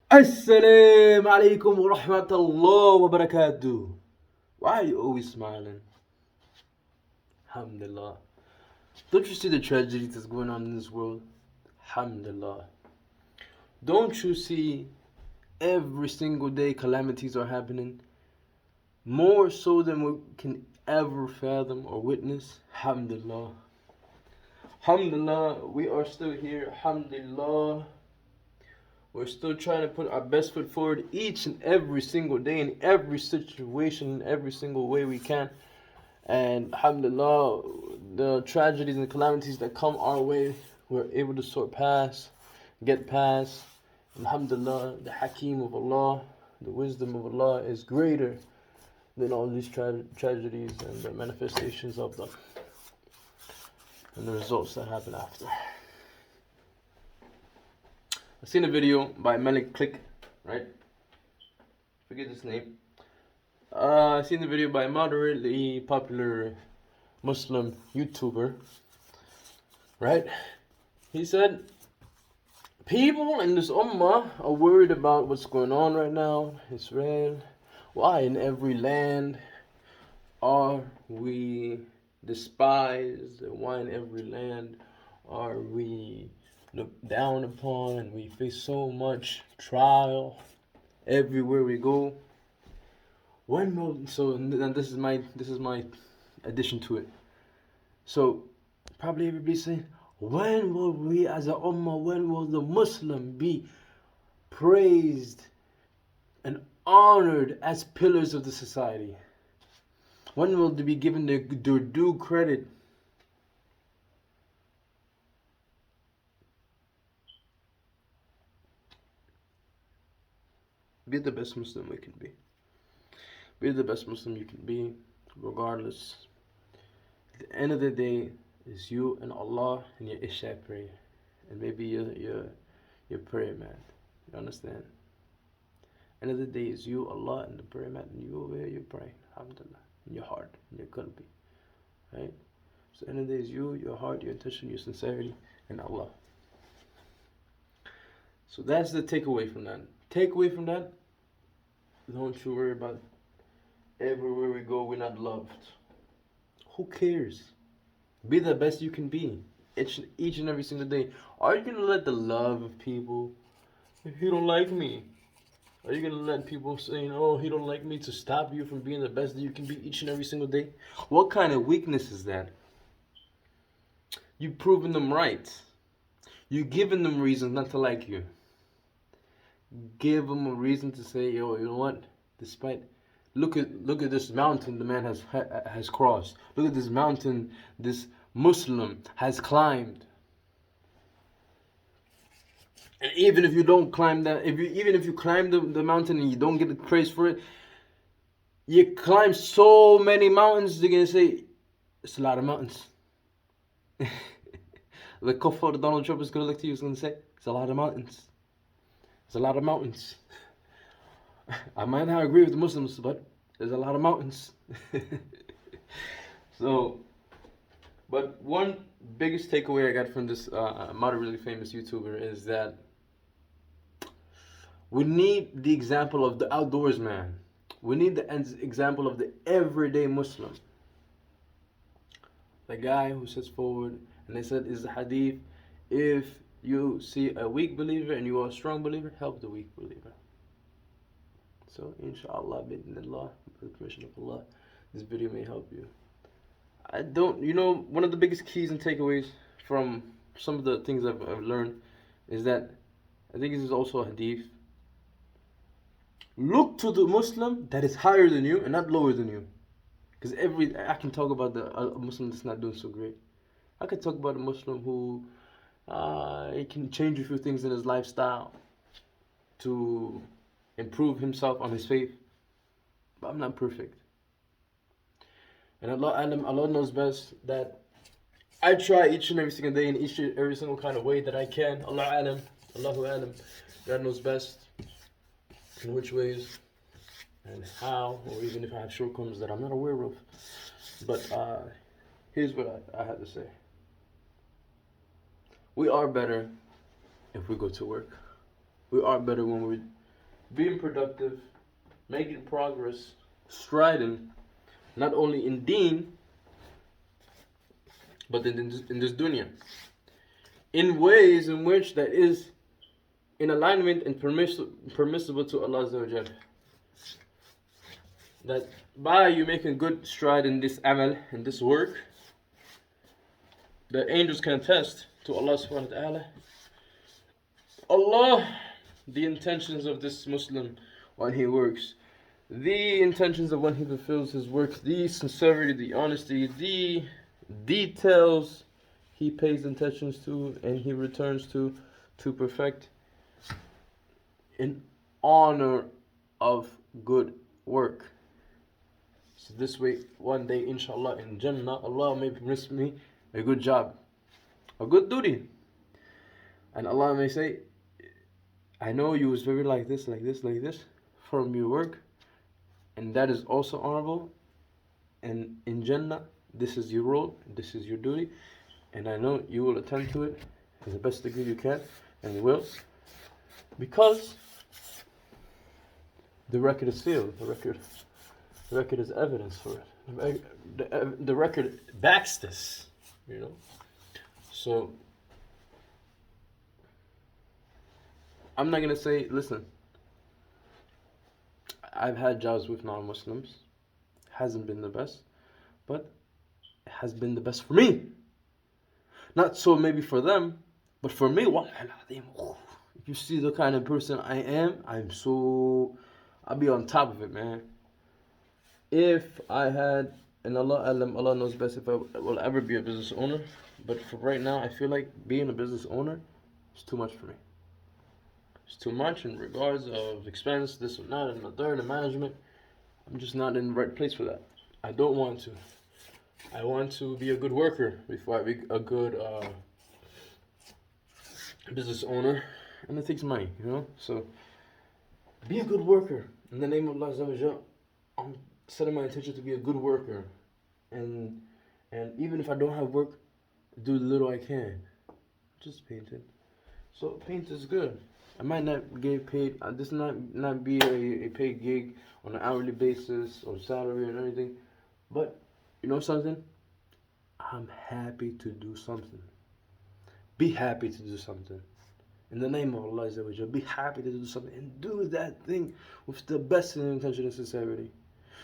Assalamu alaikum wa rahmatullah wa barakatuh. Why are you always smiling? Alhamdulillah. Don't you see the tragedy that's going on in this world? Alhamdulillah. Don't you see every single day calamities are happening? More so than we can ever fathom or witness? Alhamdulillah. Alhamdulillah, we are still here. Alhamdulillah. We're still trying to put our best foot forward each and every single day in every situation, in every single way we can. And alhamdulillah, the tragedies and calamities that come our way, we're able to get past. Alhamdulillah, the Hakim of Allah, the wisdom of Allah is greater than all these tragedies and the manifestations of them and the results that happen after. I seen a video by Malik Click, right? Forget his name. I seen the video by a moderately popular Muslim YouTuber, right? He said, people in this ummah are worried about what's going on right now, Israel. Why in every land are we despised? Why in every land are we looked down upon and we face so much trial everywhere we go? When will this is my addition to it. So probably everybody saying, when will we as a ummah, when will the Muslim be praised and honored as pillars of the society? When will they be given their due credit? Be the best Muslim we can be. Be the best Muslim you can be, regardless. At the end of the day, it's you and Allah and your Isha prayer. And maybe your prayer mat. You understand? End of the day is you, Allah, and the prayer mat, and you over here, you're praying, alhamdulillah, in your heart, in your qalbi, right? So end of the day is you, your heart, your intention, your sincerity, and Allah. So that's the takeaway from that. Takeaway from that, don't you worry about everywhere we go, we're not loved. Who cares? Be the best you can be each and every single day. Are you going to let the love of people, if you don't like me, are you gonna let people saying, "Oh, he don't like me," to stop you from being the best that you can be each and every single day? What kind of weakness is that? You've proven them right. You've given them reasons not to like you. Give them a reason to say, "Yo, you know what? Despite, look at this mountain the man has crossed. Look at this mountain this Muslim has climbed." And even if you don't climb that, even if you climb the mountain and you don't get the praise for it, you climb so many mountains, they're gonna say, it's a lot of mountains. The kuffar Donald Trump is gonna look to you, is gonna say, it's a lot of mountains. It's a lot of mountains. I might not agree with the Muslims, but there's a lot of mountains. So, but one biggest takeaway I got from this moderately famous YouTuber is that we need the example of the outdoors man. We need the example of the everyday Muslim. The guy who sits forward, and they said is the hadith, if you see a weak believer and you are a strong believer, help the weak believer. So inshallah, bidnillah, with the permission of Allah, this video may help you. One of the biggest keys and takeaways from some of the things I've learned is that I think this is also a hadith. Look to the Muslim that is higher than you and not lower than you. Because I can talk about the Muslim that's not doing so great. I could talk about a Muslim who he can change a few things in his lifestyle to improve himself on his faith. But I'm not perfect. And Allah knows best that I try each and every single day in each and every single kind of way that I can. Allahu alam. God knows best in which ways and how, or even if I have shortcomings that I'm not aware of. But here's what I had to say. We are better if we go to work. We are better when we're being productive, making progress, striding, not only in deen, but in this dunya. In ways in which that is in alignment and permissible to Allah Azza wa Jal. That by you making good stride in this amal, in this work, the angels can attest to Allah subhanahu wa ta'ala. Allah, the intentions of this Muslim when he works, the intentions of when he fulfills his work, the sincerity, the honesty, the details he pays attention to and he returns to perfect in honor of good work. So this way, one day, inshallah, in Jannah, Allah may permit me a good job, a good duty. And Allah may say, I know you was very like this, from your work, and that is also honorable. And in Jannah, this is your role, this is your duty, and I know you will attend to it in the best degree you can, and you will, because the record is sealed. The record is evidence for it. The record backs this, you know. So I'm not gonna say, listen, I've had jobs with non-Muslims, hasn't been the best, but it has been the best for me. Not so maybe for them, but for me, if you see the kind of person I am, I'll be on top of it, man. If I had, and Allah knows best if I will ever be a business owner, but for right now, I feel like being a business owner is too much for me. It's too much in regards of expense, this and that, and the third, and management. I'm just not in the right place for that. I don't want to. I want to be a good worker before I be a good business owner, and it takes money, you know. So be a good worker in the name of Allah Azza wa Jal. I'm setting my intention to be a good worker, and even if I don't have work, do the little I can. Just painting. So paint is good. I might not get paid. This not be a paid gig on an hourly basis or salary or anything, but you know something. I'm happy to do something. Be happy to do something. In the name of Allah Azza wa Jal, be happy to do something and do that thing with the best intention and sincerity.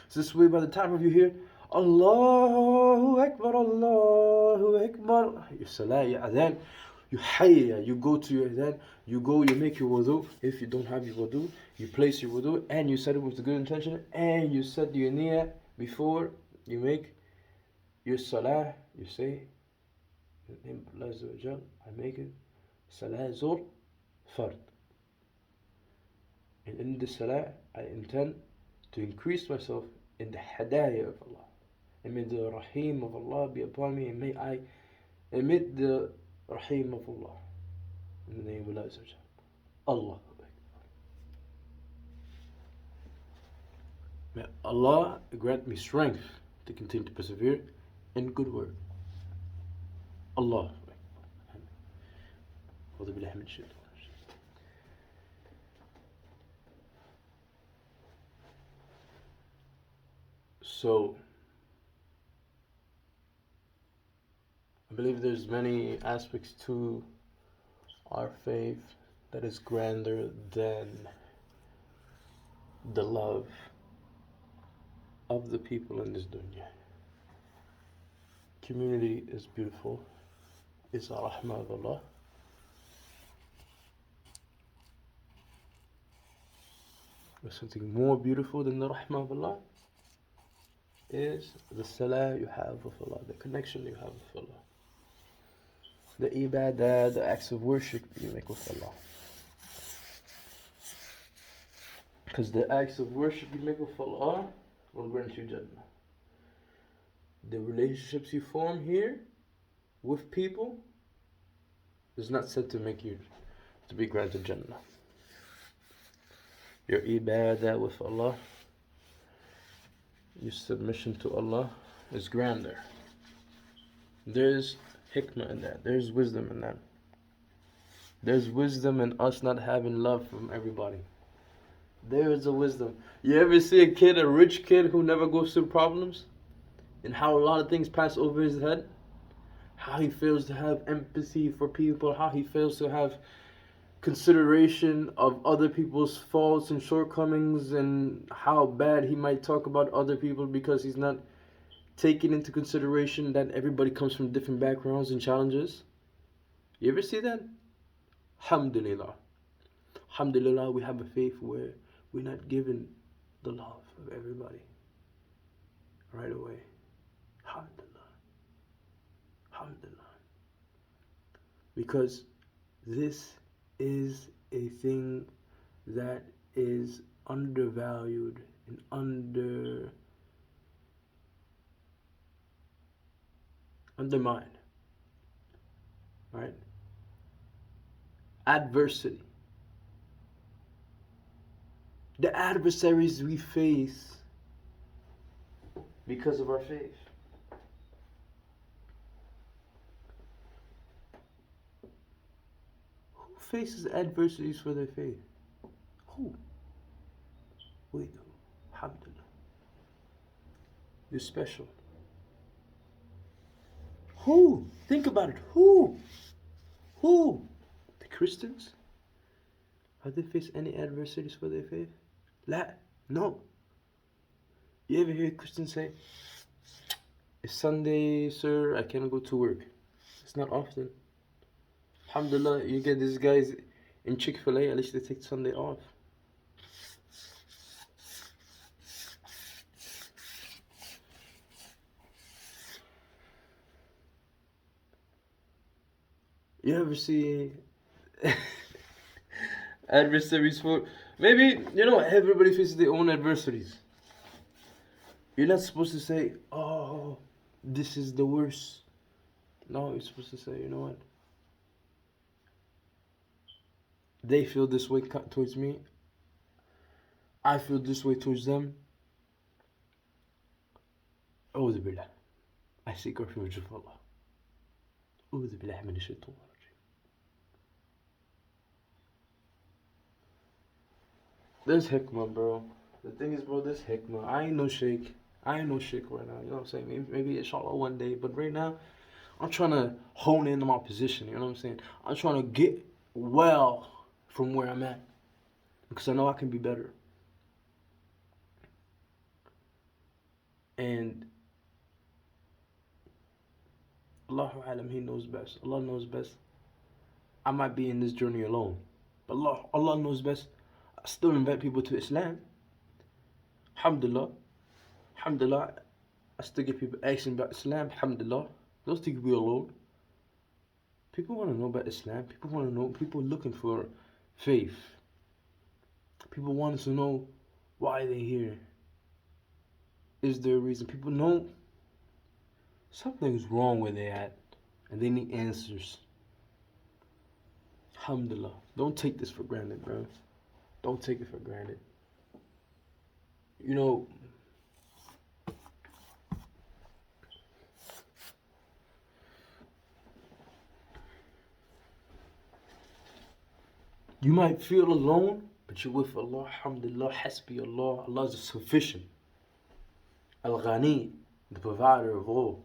So this way, by the time of you hear Allahu Akbar, Allahu Akbar, your salah, your adhan, you hayya, you go to your adhan, you make your wudu. If you don't have your wudu, you place your wudu and you set it with the good intention and you set your niyyah before you make your salah. You say, in the name of Allah Azza wa Jal, I make it salah zur fard. And in the salah, I intend to increase myself in the hadayah of Allah. And may the rahim of Allah be upon me, and may I emit the rahim of Allah. In the name of Allah Azza wa Jal. Allah. May Allah grant me strength to continue to persevere in good work. Allah. So I believe there's many aspects to our faith that is grander than the love of the people in this dunya. Community is beautiful. It's a rahmah of Allah. But something more beautiful than the rahmah of Allah is the salah you have with Allah, the connection you have with Allah, the ibadah, the acts of worship you make with Allah. Because the acts of worship you make with Allah will grant you Jannah. The relationships you form here with people is not said to make you to be granted Jannah. Your ibadah with Allah, your submission to Allah is grander. There's hikmah in that. There's wisdom in that. There's wisdom in us not having love from everybody. There is a wisdom. You ever see a kid, a rich kid who never goes through problems? And how a lot of things pass over his head? How he fails to have empathy for people, how he fails to have consideration of other people's faults and shortcomings, and how bad he might talk about other people because he's not taking into consideration that everybody comes from different backgrounds and challenges. You ever see that? Alhamdulillah. Alhamdulillah, we have a faith where we're not given the love of everybody right away. Alhamdulillah. Alhamdulillah. Because this is a thing that is undervalued and undermined. Right? Adversity. The adversaries we face because of our faith. Who faces adversities for their faith? Who? We do. Alhamdulillah. You're special. Who? Think about it. Who? Who? The Christians? Have they faced any adversities for their faith? No. You ever hear Christians say, "It's Sunday, sir, I cannot go to work"? It's not often. Alhamdulillah, you get these guys in Chick-fil-A, at least they take Sunday off. You ever see adversaries for... Maybe, everybody faces their own adversities. You're not supposed to say, "Oh, this is the worst." No, you're supposed to say, "You know what? They feel this way towards me. I feel this way towards them. أعوذ بالله. I seek refuge of Allah. أعوذ بالله من الشيطان الرجيم." There's hikmah, bro. The thing is, bro, there's hikmah. I ain't no sheikh right now. You know what I'm saying? Maybe inshallah one day. But right now, I'm trying to hone in on my position. You know what I'm saying? I'm trying to get well from where I'm at. Because I know I can be better. And Allahu Alam, He knows best. Allah knows best. I might be in this journey alone. But Allah knows best. I still invite people to Islam. Alhamdulillah. Alhamdulillah. I still get people asking about Islam. Alhamdulillah. Those things be alone. People want to know about Islam. People want to know. People looking for faith. People want to know why they're here. Is there a reason? People know something's wrong where they're at, and they need answers. Alhamdulillah. Don't take this for granted, bro. Don't take it for granted. You might feel alone, but you're with Allah. Alhamdulillah, Hasbi Allah. Allah is sufficient. Al-Ghani, the provider of all.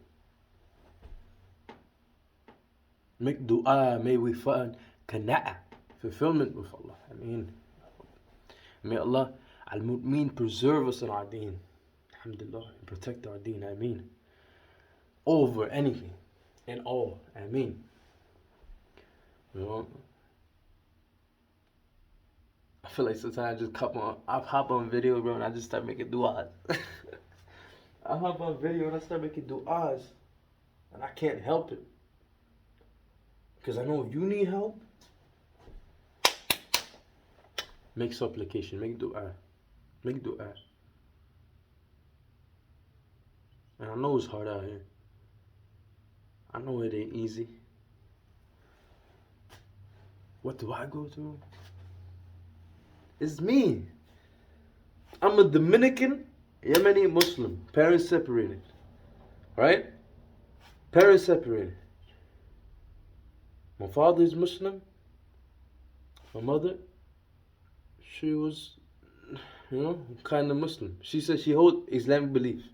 Make dua, may we find qana'a, fulfillment with Allah. May Allah al-Mu'min preserve us in our deen. Alhamdulillah, and protect our deen. Ameen. Over anything and all. Ameen. I feel like sometimes I hop on video, bro, and I just start making du'as. I hop on video and I start making du'as, and I can't help it. Because I know if you need help, make supplication, make du'a. Make du'a. And I know it's hard out here. I know it ain't easy. What do I go through? It's me. I'm a Dominican Yemeni Muslim. Parents separated. Right? Parents separated. My father is Muslim. My mother, she was, kind of Muslim. She said she holds Islamic beliefs.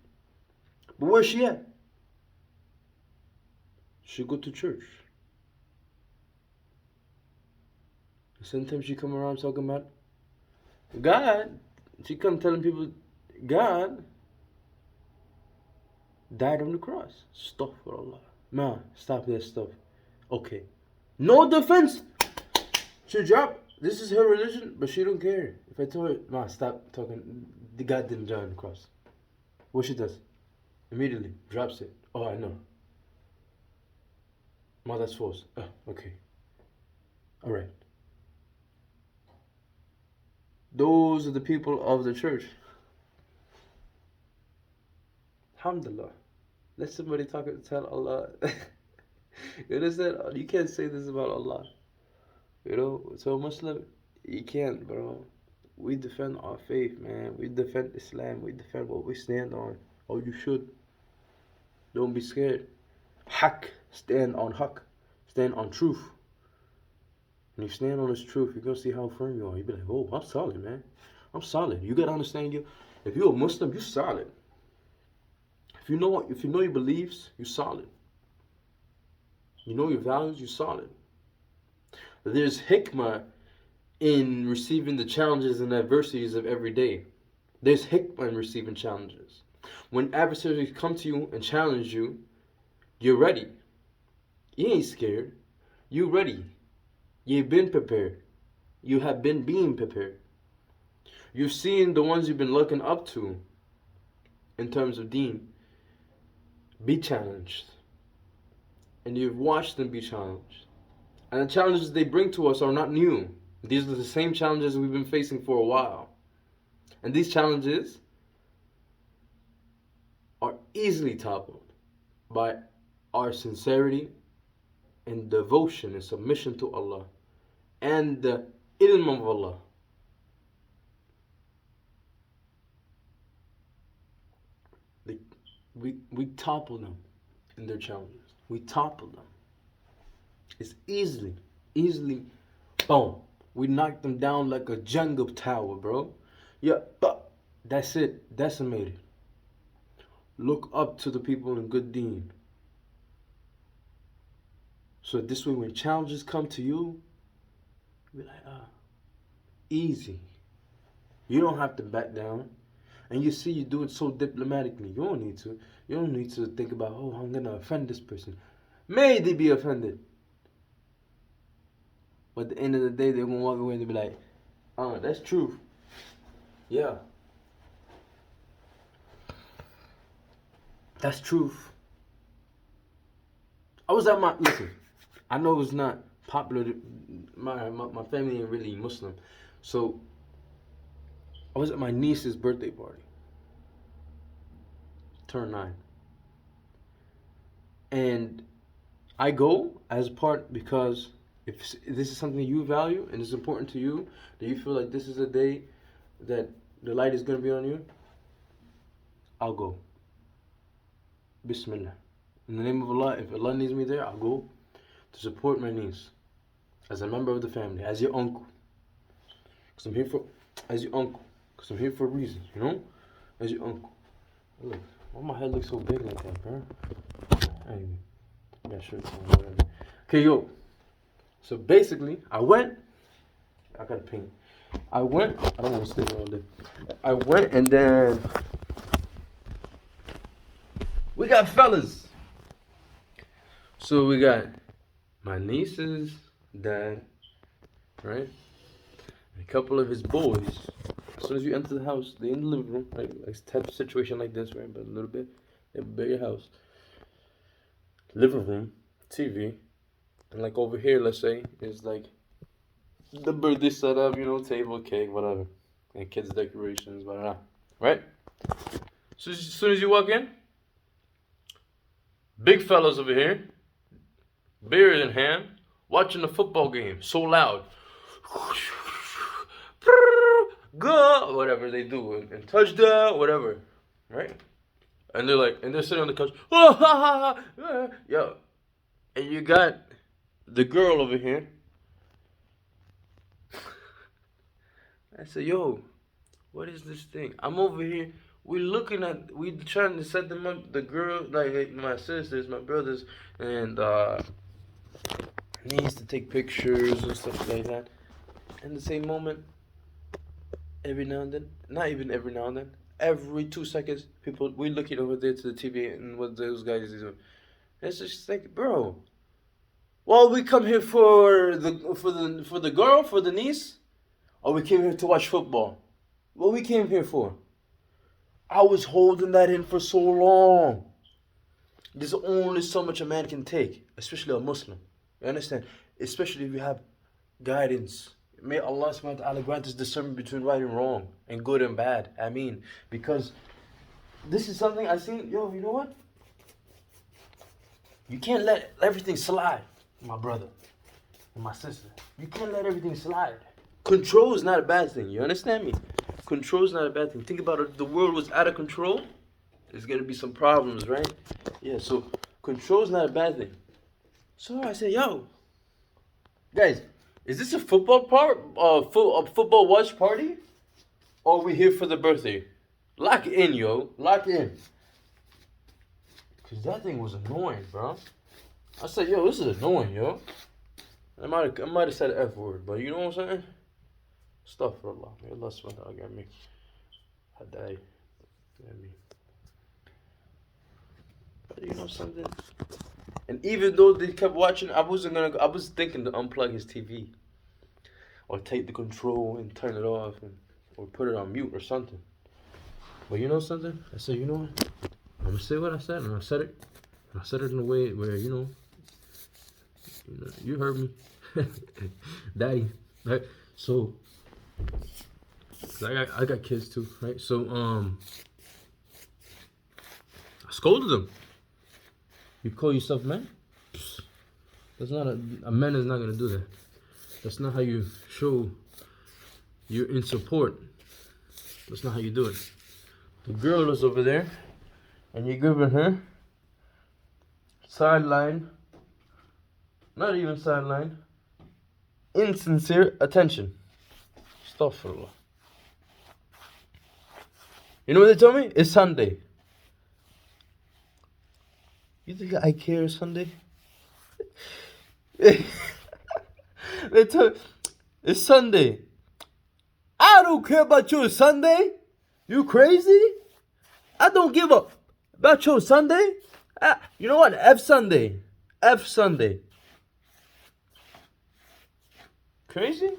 But where's she at? She go to church. Sometimes she come around talking about God. She come telling people God died on the cross. Astaghfirullah. Ma, stop that stuff. Okay. No defense. She dropped. This is her religion, but she don't care. If I told her, Ma, stop talking. The God didn't die on the cross. What she does? Immediately drops it. Oh, I know. Ma, that's false. Oh, okay. All right. Those are the people of the church. Alhamdulillah. Let somebody tell Allah. You understand? You can't say this about Allah. So Muslim, you can't, bro. We defend our faith, man. We defend Islam. We defend what we stand on. Or you should. Don't be scared. Haq. Stand on haq. Stand on truth. When you stand on this truth, you're going to see how firm you are. You'll be like, oh, I'm solid, man. I'm solid. You got to understand, if you're a Muslim, you're solid. If you know your beliefs, you're solid. You know your values, you're solid. There's hikmah in receiving the challenges and adversities of every day. There's hikmah in receiving challenges. When adversaries come to you and challenge you, you're ready. You ain't scared. You're ready. You've been prepared. You have been being prepared. You've seen the ones you've been looking up to in terms of deen be challenged. And you've watched them be challenged. And the challenges they bring to us are not new. These are the same challenges we've been facing for a while. And these challenges are easily toppled by our sincerity and devotion and submission to Allah and the ilm of Allah. We topple them in their challenges. We topple them. It's easily, boom. We knock them down like a Jenga tower, bro. Yeah, but that's it. Decimated. Look up to the people in good deen. So this way, when challenges come to you, be like, easy. You don't have to back down. And you see, you do it so diplomatically. You don't need to. You don't need to think about, oh, I'm going to offend this person. May they be offended. But at the end of the day, they're going to walk away and be like, that's truth. Yeah. That's truth. Listen, I know it's not popular. My family ain't really Muslim. So, I was at my niece's birthday party. Turned 9. And I go as part because if this is something you value and it's important to you, that you feel like this is a day that the light is going to be on you, I'll go. Bismillah. In the name of Allah, if Allah needs me there, I'll go to support my niece as a member of the family, as your uncle. Because I'm here for a reason, as your uncle. Look, why my head looks so big like that, bro? Anyway, yeah, sure. Okay, yo. So basically, I gotta paint. I don't want to stay there all day. I went and then we got fellas. So we got my niece's dad, right? And a couple of his boys. As soon as you enter the house, they're in the living room, right? Like type of situation like this, right? But a little bit, a bigger house. Living room, TV, and like over here, let's say, is like the birthday setup, table, cake, whatever, and kids' decorations, whatever, right? So as soon as you walk in, big fellas over here, beer in hand, watching the football game, so loud. Go, whatever they do, and touchdown, whatever, right? And they're sitting on the couch, oh, ha, ha, ha, yo, and you got the girl over here, I said, yo, what is this thing? I'm over here. We trying to set them up. The girl, like my sisters, my brothers, and needs to take pictures and stuff like that. In the same moment, every now and then, not even every now and then, every 2 seconds, we looking over there to the TV and what those guys is doing. It's just like, bro. Well, we come here for the girl, for the niece, or we came here to watch football. What we came here for? I was holding that in for so long. There's only so much a man can take, especially a Muslim. You understand? Especially if you have guidance. May Allah subhanahu wa ta'ala grant us discernment between right and wrong and good and bad. I mean, because this is something I seen, yo, you know what? You can't let everything slide, my brother and my sister. You can't let everything slide. Control is not a bad thing. You understand me? Control is not a bad thing. Think about it. If the world was out of control, there's going to be some problems, right? Yeah, so control is not a bad thing. So I said, yo, guys, is this a football football watch party? Or are we here for the birthday? Lock in, yo. Lock in. Because that thing was annoying, bro. I said, yo, this is annoying, yo. I might have said an F word, but you know what I'm saying? Astaghfirullah. May Allah subhanahu wa ta'ala get me. I die. But you know something? And even though they kept watching, I was thinking to unplug his TV. Or take the control and turn it off. Or put it on mute or something. But you know something? I said, you know what? I'm going to say what I said. And I said it. And I said it in a way where, you heard me. Daddy. Right? So, I got kids too, right? So, I scolded them. You call yourself man? That's not a man is not gonna do that. That's not how you show you're in support. That's not how you do it. The girl is over there, and you're giving her sideline, not even sideline, insincere attention. Astaghfirullah. You know what they told me? It's Sunday. You think I care Sunday? They told it's Sunday. I don't care about your Sunday. You crazy? I don't give up about your Sunday. You know what? F Sunday. F Sunday. Crazy?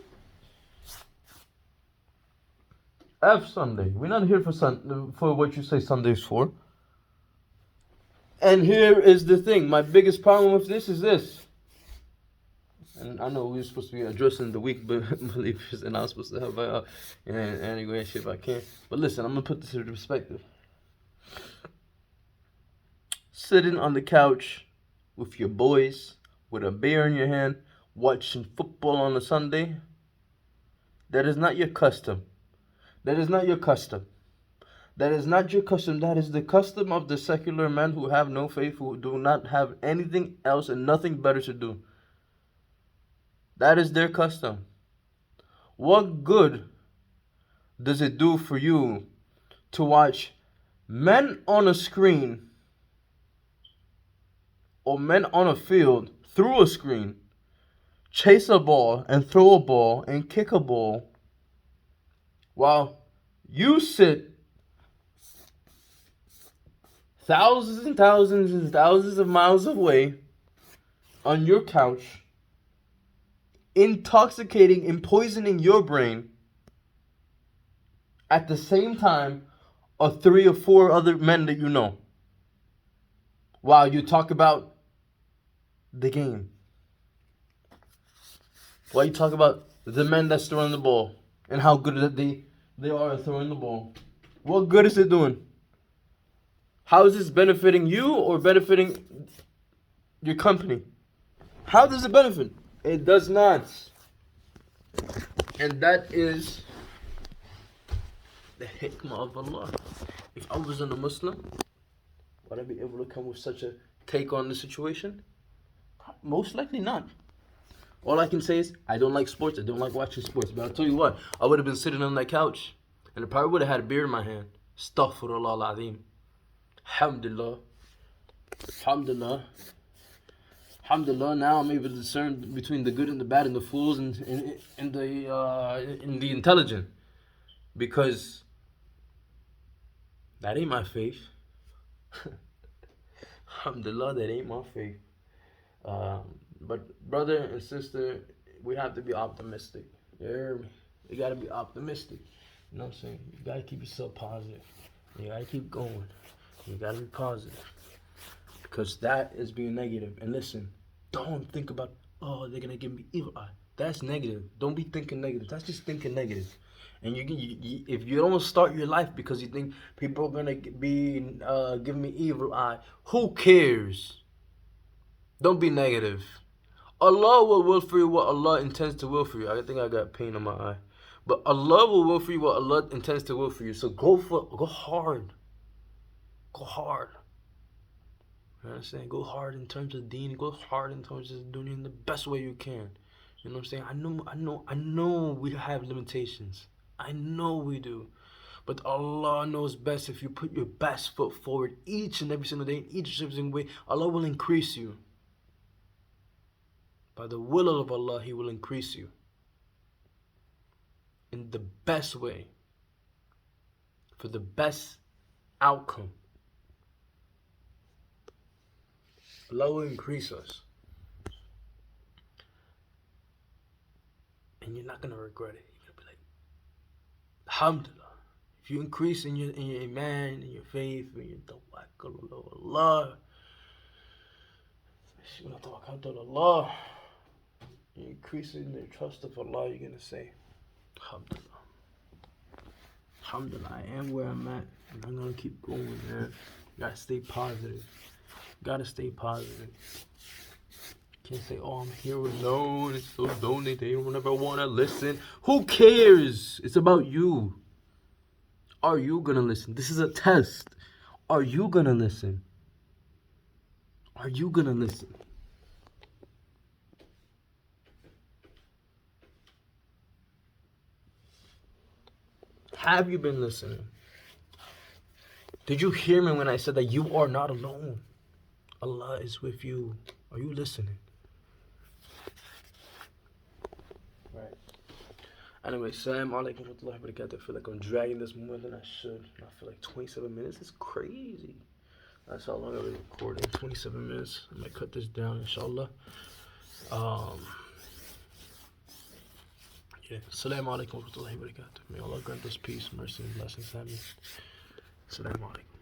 F Sunday. We're not here for what you say Sunday's for. And here is the thing. My biggest problem with this is this. And I know we're supposed to be addressing the weak believers, and I'm supposed to help out in any way and shape I can. But listen, I'm going to put this into perspective. Sitting on the couch with your boys, with a beer in your hand, watching football on a Sunday, that is not your custom. That is not your custom. That is not your custom. That is the custom of the secular men who have no faith, who do not have anything else and nothing better to do. That is their custom. What good does it do for you to watch men on a screen or men on a field through a screen chase a ball and throw a ball and kick a ball while you sit thousands and thousands and thousands of miles away on your couch, intoxicating and poisoning your brain at the same time of 3 or 4 other men that you know, while you talk about the game, while you talk about the men that's throwing the ball and how good that they are at throwing the ball. What good is it doing? How is this benefiting you or benefiting your company? How does it benefit? It does not. And that is the hikmah of Allah. If I wasn't a Muslim, would I be able to come with such a take on the situation? Most likely not. All I can say is I don't like sports. I don't like watching sports. But I'll tell you what, I would have been sitting on that couch and I probably would have had a beer in my hand. Astaghfirullah al-Azim. Alhamdulillah. Alhamdulillah. Alhamdulillah, now I'm able to discern between the good and the bad and the fools and the intelligent. Because that ain't my faith. Alhamdulillah, that ain't my faith. But brother and sister, we have to be optimistic. You hear me? You gotta be optimistic. You know what I'm saying? You gotta keep yourself positive. You gotta keep going. You gotta be positive. Because that is being negative. And listen, don't think about, oh, they're gonna give me evil eye. That's negative. Don't be thinking negative. That's just thinking negative. And if you don't start your life because you think people are gonna be giving me evil eye, who cares? Don't be negative. Allah will will for you what Allah intends to will for you. I think I got pain on my eye. But Allah will for you what Allah intends to will for you. So go hard. Go hard. You understand? Go hard in terms of deen. Go hard in terms of doing it in the best way you can. You know what I'm saying? I know we have limitations. I know we do. But Allah knows best. If you put your best foot forward each and every single day, in each and every single way, Allah will increase you. By the will of Allah, He will increase you. In the best way. For the best outcome. Allah will increase us. And you're not going to regret it. You're going to be like, Alhamdulillah. If you increase in your iman, in your faith, in your tawakkul Allah, Allah, you increase in the trust of Allah, you're going to say, Alhamdulillah. Alhamdulillah, I am where I'm at. And I'm going to keep going, man. You got to stay positive. Gotta stay positive. Can't say, oh, I'm here alone. It's so lonely. They don't ever want to listen. Who cares? It's about you. Are you gonna listen? This is a test. Are you gonna listen? Are you gonna listen? Have you been listening? Did you hear me when I said that you are not alone? Allah is with you. Are you listening? Right. Anyway, Assalamu alaikum wa rahmatullahi wa barakatuh. I feel like I'm dragging this more than I should. I feel like 27 minutes is crazy. That's how long I've been recording. 27 minutes. I might cut this down, inshallah. Yeah. Assalamu alaikum wa rahmatullahi wa barakatuh. May Allah grant us peace, mercy, and blessings. Amen. Assalamu alaikum.